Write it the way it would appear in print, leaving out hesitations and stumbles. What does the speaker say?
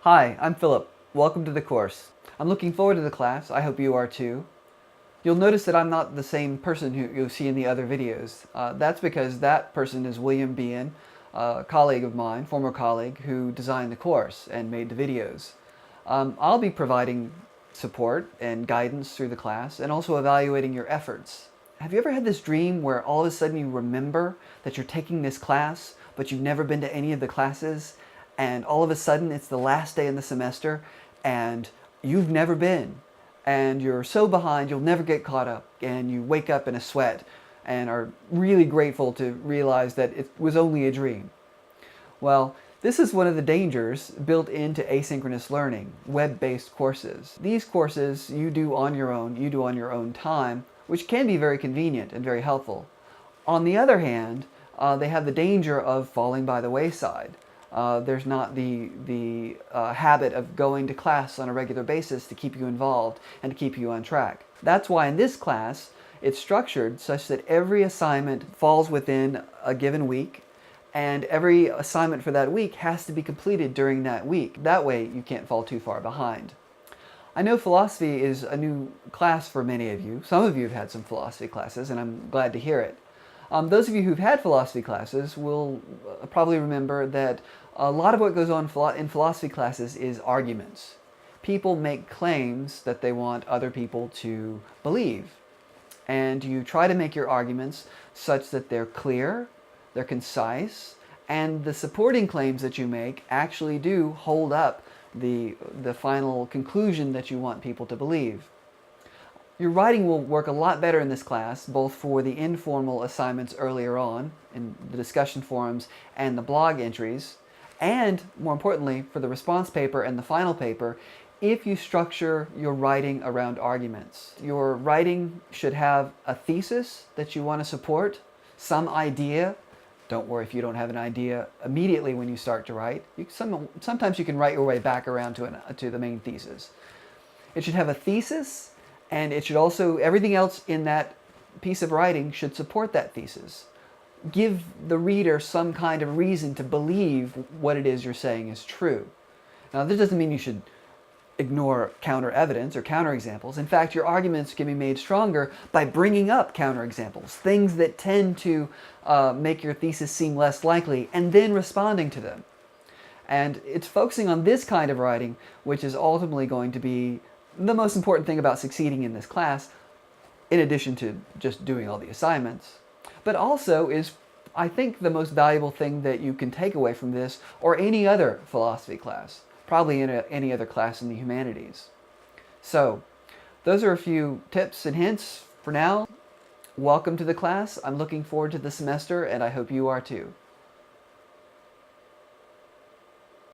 Hi, I'm Philip. Welcome to the course. I'm looking forward to the class. I hope you are too. You'll notice that I'm not the same person who you'll see in the other videos. That's because that person is William Bean, a colleague of mine, former colleague, who designed the course and made the videos. I'll be providing support and guidance through the class and also evaluating your efforts. Have you ever had this dream where all of a sudden you remember that you're taking this class, but you've never been to any of the classes, and all of a sudden it's the last day in the semester and you've never been, and you're so behind you'll never get caught up, and you wake up in a sweat and are really grateful to realize that it was only a dream? Well, this is one of the dangers built into asynchronous learning, web-based courses. These courses you do on your own time, which can be very convenient and very helpful. On the other hand, they have the danger of falling by the wayside. There's not the habit of going to class on a regular basis to keep you involved and to keep you on track. That's why in this class, it's structured such that every assignment falls within a given week, and every assignment for that week has to be completed during that week. That way you can't fall too far behind. I know philosophy is a new class for many of you. Some of you have had some philosophy classes, and I'm glad to hear it. Those of you who've had philosophy classes will probably remember that a lot of what goes on in philosophy classes is arguments. People make claims that they want other people to believe, and you try to make your arguments such that they're clear, they're concise, and the supporting claims that you make actually do hold up the final conclusion that you want people to believe. Your writing will work a lot better in this class, both for the informal assignments earlier on, in the discussion forums and the blog entries, and, more importantly, for the response paper and the final paper, if you structure your writing around arguments. Your writing should have a thesis that you want to support, some idea. Don't worry if you don't have an idea immediately when you start to write. Sometimes you can write your way back around to the main thesis. It should have a thesis, and it should also, everything else in that piece of writing should support that thesis. Give the reader some kind of reason to believe what it is you're saying is true. Now, this doesn't mean you should ignore counter-evidence or counter-examples. In fact, your arguments can be made stronger by bringing up counter-examples, things that tend to make your thesis seem less likely, and then responding to them. And it's focusing on this kind of writing which is ultimately going to be the most important thing about succeeding in this class, in addition to just doing all the assignments, but also is, I think, the most valuable thing that you can take away from this or any other philosophy class, probably in any other class in the humanities. So, those are a few tips and hints for now. Welcome to the class. I'm looking forward to the semester, and I hope you are too.